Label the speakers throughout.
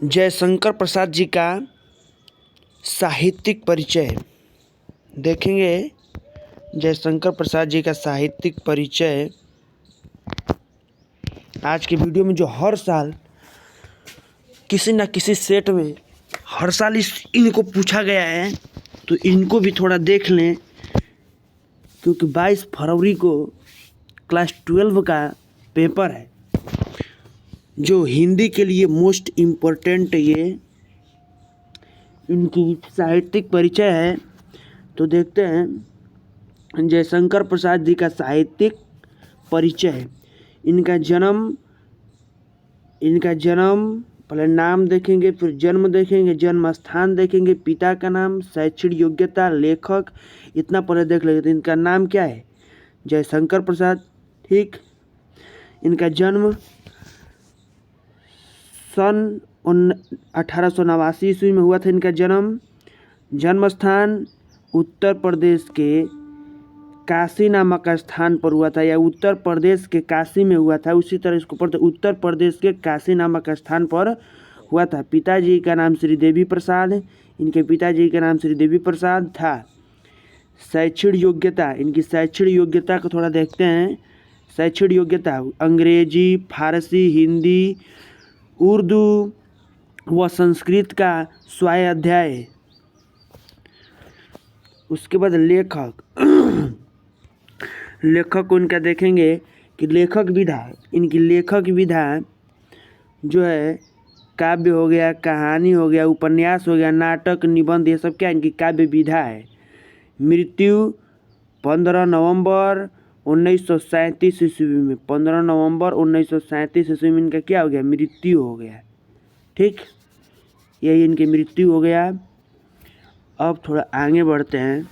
Speaker 1: जयशंकर प्रसाद जी का साहित्यिक परिचय देखेंगे। जयशंकर प्रसाद जी का साहित्यिक परिचय आज की वीडियो में, जो हर साल किसी न किसी सेट में हर साल इनको पूछा गया है, तो इनको भी थोड़ा देख लें, क्योंकि 22 फरवरी को क्लास 12 का पेपर है, जो हिंदी के लिए मोस्ट इम्पोर्टेंट ये इनकी साहित्यिक परिचय है। तो देखते हैं जयशंकर प्रसाद जी का साहित्यिक परिचय। इनका जन्म पहले नाम देखेंगे, फिर जन्म देखेंगे, जन्म स्थान देखेंगे, पिता का नाम, शैक्षणिक योग्यता, लेखक, इतना पहले देख लेंगे। तो इनका नाम क्या है? जयशंकर प्रसाद। ठीक। इनका जन्म सन 1889 ईस्वी में हुआ था इनका जन्म। जन्म स्थान उत्तर प्रदेश के काशी नामक स्थान पर हुआ था, या उत्तर प्रदेश के काशी में हुआ था। उसी तरह इसको पढ़ते उत्तर प्रदेश के काशी नामक स्थान पर हुआ था। पिताजी का नाम श्री देवी प्रसाद, इनके पिताजी का नाम श्री देवी प्रसाद था। शैक्षणिक योग्यता, इनकी शैक्षणिक योग्यता को थोड़ा देखते हैं। शैक्षणिक योग्यता अंग्रेजी, फारसी, हिंदी, उर्दू व संस्कृत का स्वाध्याय। उसके बाद लेखक को इनका देखेंगे कि लेखक विधा, इनकी लेखक विधा जो है काव्य हो गया, कहानी हो गया, उपन्यास हो गया, नाटक, निबंध, ये सब क्या इनकी काव्य विधा है। मृत्यु 15 नवंबर 1937 ईस्वी में, 15 नवंबर 1937 ईस्वी में इनका क्या हो गया? मृत्यु हो गया। ठीक, यही इनकी मृत्यु हो गया। अब थोड़ा आगे बढ़ते हैं।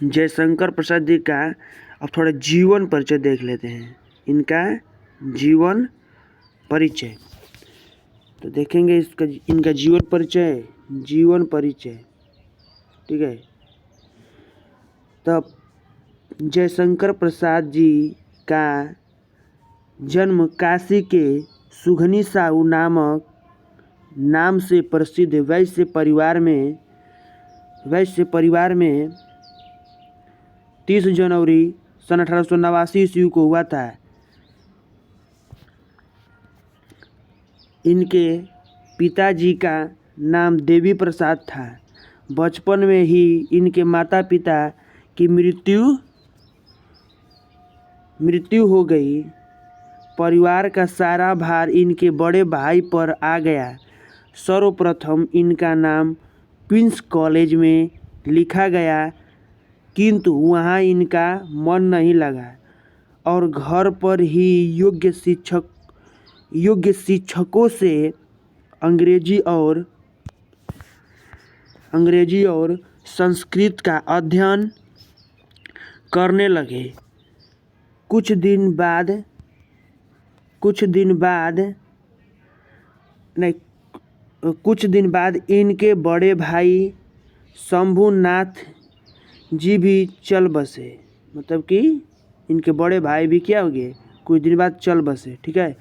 Speaker 1: जयशंकर प्रसाद जी का अब थोड़ा जीवन परिचय देख लेते हैं। इनका जीवन परिचय तो देखेंगे, इनका जीवन परिचय। ठीक है। तब जयशंकर प्रसाद जी का जन्म काशी के सुघनी साहू नामक नाम से प्रसिद्ध वैश्य परिवार में 30 जनवरी सन 1889 ईस्वी को हुआ था। इनके पिताजी का नाम देवी प्रसाद था। बचपन में ही इनके माता पिता की मृत्यु हो गई। परिवार का सारा भार इनके बड़े भाई पर आ गया। सर्वप्रथम इनका नाम क्वींस कॉलेज में लिखा गया, किंतु वहाँ इनका मन नहीं लगा और घर पर ही योग्य शिक्षकों से अंग्रेजी और संस्कृत का अध्ययन करने लगे। कुछ दिन बाद इनके बड़े भाई शंभुनाथ जी भी चल बसे। मतलब कि इनके बड़े भाई भी क्या हो गए? कुछ दिन बाद चल बसे। ठीक है।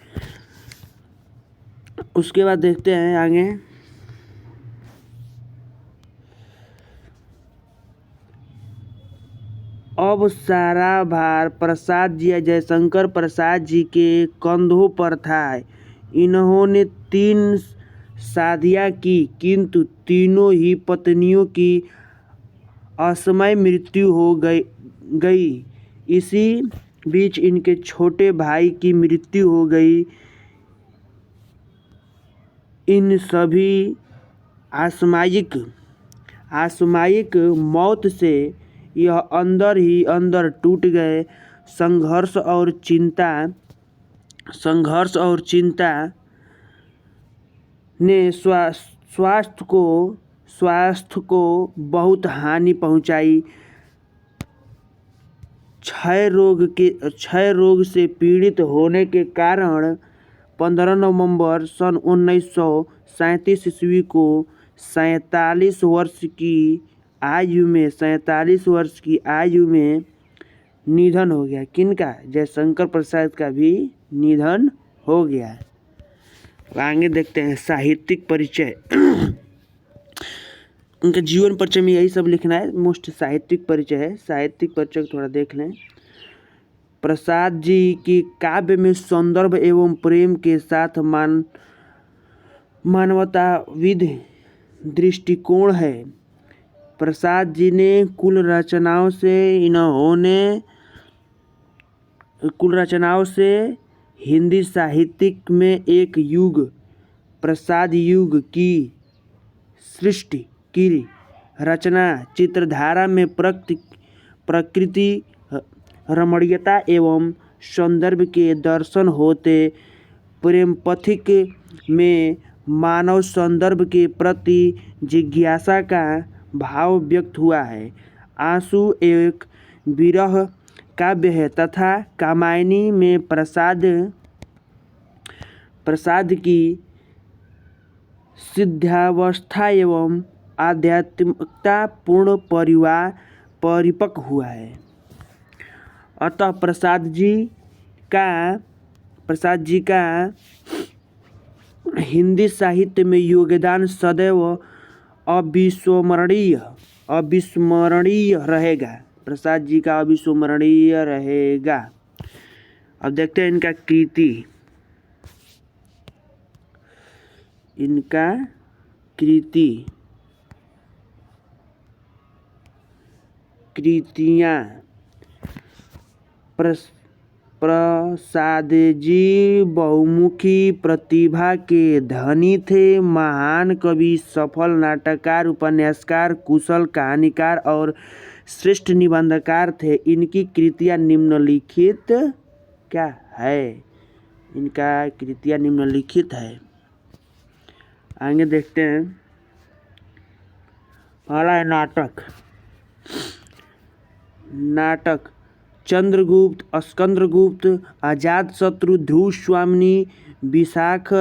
Speaker 1: उसके बाद देखते हैं आगे। अब सारा भार प्रसाद जी या जयशंकर प्रसाद जी के कंधों पर था। इन्होंने 3 शादियां की, किंतु तीनों ही पत्नियों की असमय मृत्यु हो गई। इसी बीच इनके छोटे भाई की मृत्यु हो गई। इन सभी आसमायिक मौत से यह अंदर ही अंदर टूट गए। संघर्ष और चिंता ने स्वास्थ्य को बहुत हानि पहुंचाई। क्षय रोग से पीड़ित होने के कारण 15 नवंबर सन 1937 ईस्वी को 47 वर्ष की आयु में निधन हो गया। किनका? जयशंकर प्रसाद का भी निधन हो गया। आगे देखते हैं साहित्यिक परिचय। उनके जीवन परिचय में यही सब लिखना है, मोस्ट साहित्यिक परिचय है। साहित्यिक परिचय को थोड़ा देख लें। प्रसाद जी की काव्य में सौंदर्य एवं प्रेम के साथ मानवताविद दृष्टिकोण है। प्रसाद जी ने कुल रचनाओं से हिंदी साहित्य में एक युग, प्रसाद युग की सृष्टि की रचना चित्रधारा में प्रकृति रमणीयता एवं सौंदर्य के दर्शन होते प्रेम पथिक में मानव सौंदर्य के प्रति जिज्ञासा का भाव व्यक्त हुआ है। आंसू एक विरह काव्य है तथा कामायनी में प्रसाद की सिद्धावस्था एवं आध्यात्मिकता पूर्ण परिपक्व हुआ है। अतः प्रसाद जी का हिंदी साहित्य में योगदान सदैव अविस्मरणीय रहेगा। प्रसाद जी का अविस्मरणीय रहेगा। अब देखते हैं इनका कृतियाँ। प्रसाद जी बहुमुखी प्रतिभा के धनी थे। महान कवि, सफल नाटककार, उपन्यासकार, कुशल कहानीकार और श्रेष्ठ निबंधकार थे। इनकी कृतियाँ निम्नलिखित क्या है? इनका कृतियाँ निम्नलिखित है। आगे देखते हैं। पहला है नाटक चंद्रगुप्त, स्कंदगुप्त, अजातशत्रु, ध्रुव स्वामिनी, विशाख,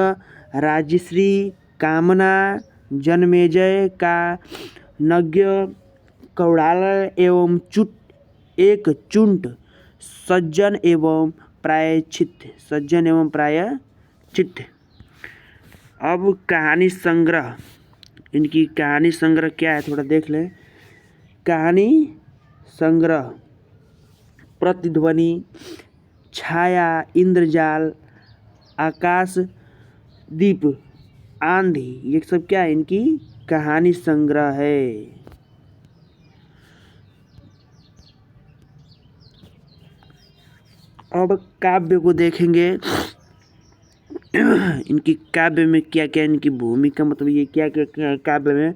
Speaker 1: राजश्री, कामना, जन्मेजय का नज्ञ, कौड़ाल एवं चुंट, सज्जन एवं प्रायश्चित। अब कहानी संग्रह। इनकी कहानी संग्रह क्या है थोड़ा देख लें। कहानी संग्रह प्रतिध्वनि, छाया, इंद्रजाल, आकाशदीप, आंधी, ये सब क्या है? इनकी कहानी संग्रह है। अब काव्य को देखेंगे। इनकी काव्य में क्या क्या इनकी भूमिका, मतलब ये क्या क्या काव्य में।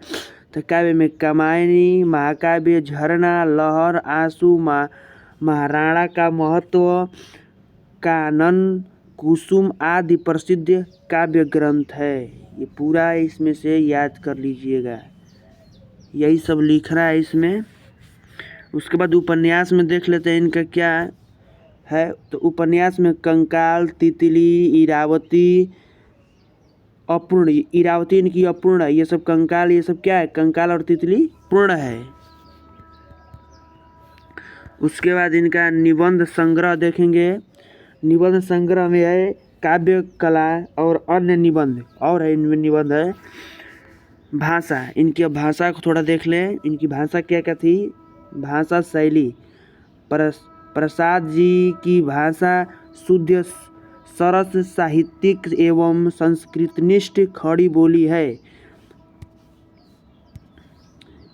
Speaker 1: तो काव्य में कामायनी, महाकाव्य, झरना, लहर, आंसू, महाराणा का महत्व, कानन, कुसुम आदि प्रसिद्ध काव्य ग्रंथ है। ये पूरा इसमें से याद कर लीजिएगा, यही सब लिखना है इसमें। उसके बाद उपन्यास में देख लेते हैं इनका क्या है। तो उपन्यास में कंकाल, तितली, इरावती, अपूर्ण। इरावती इनकी अपूर्ण है। ये सब कंकाल, ये सब क्या है? कंकाल और तितली पूर्ण है। उसके बाद इनका निबंध संग्रह देखेंगे। निबंध संग्रह में है काव्य कला और अन्य निबंध, और है इनमें निबंध है। भाषा, इनकी भाषा को थोड़ा देख लें। इनकी भाषा क्या क्या थी? भाषा शैली, प्रसाद जी की भाषा शुद्ध, सरस, साहित्यिक एवं संस्कृतनिष्ठ खड़ी बोली है।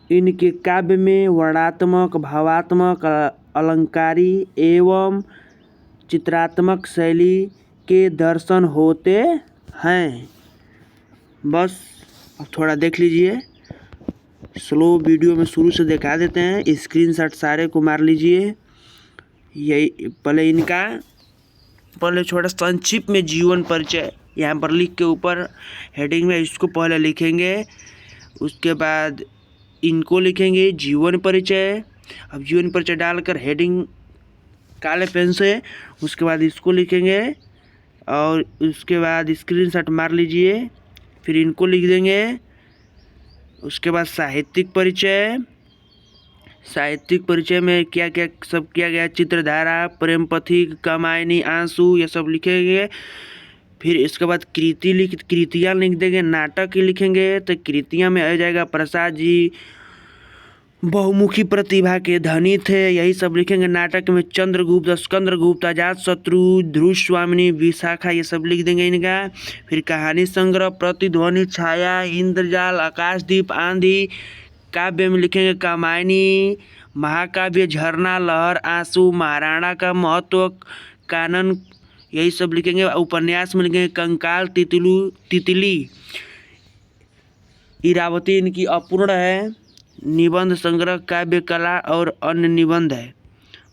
Speaker 1: इनके काव्य में वर्णात्मक, भावात्मक, अलंकारी एवं चित्रात्मक शैली के दर्शन होते हैं। बस अब थोड़ा देख लीजिए। स्लो वीडियो में शुरू से दिखा देते हैं। स्क्रीनशॉट सारे को मार लीजिए। यही पहले छोटा संक्षिप्त में जीवन परिचय यहाँ पर लिख के ऊपर हेडिंग में इसको पहले लिखेंगे। उसके बाद इनको लिखेंगे जीवन परिचय। अब जीवन परिचय डालकर हेडिंग काले पेन से, उसके बाद इसको लिखेंगे और उसके बाद स्क्रीनशॉट मार लीजिए। फिर इनको लिख देंगे। उसके बाद साहित्यिक परिचय में क्या क्या सब किया गया, चित्रधारा, प्रेम पथिक, कामायनी, आंसू, ये सब लिखेंगे। फिर इसके बाद कृतियाँ लिख देंगे। नाटक लिखेंगे तो कृतियाँ में आ जाएगा प्रसाद जी बहुमुखी प्रतिभा के धनी थे, यही सब लिखेंगे। नाटक में चंद्रगुप्त, स्कंदगुप्त, अजातशत्रु, ध्रुवस्वामिनी, विशाखा, ये सब लिख देंगे इनका। फिर कहानी संग्रह, प्रतिध्वनि, छाया, इंद्रजाल, आकाशदीप, आंधी। काव्य में लिखेंगे कामायनी, महाकाव्य, झरना, लहर, आंसू, महाराणा का महत्व, कानन, यही सब लिखेंगे। उपन्यास में लिखेंगे कंकाल, तितली, इरावती इनकी अपूर्ण है। निबंध संग्रह, काव्य कला और अन्य निबंध है।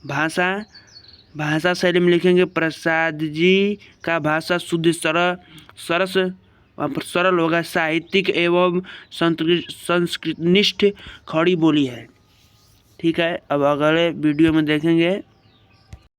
Speaker 1: भाषा शैली में लिखेंगे प्रसाद जी का भाषा शुद्ध सरल होगा। साहित्यिक एवं संस्कृतनिष्ठ खड़ी बोली है। ठीक है, अब अगले वीडियो में देखेंगे।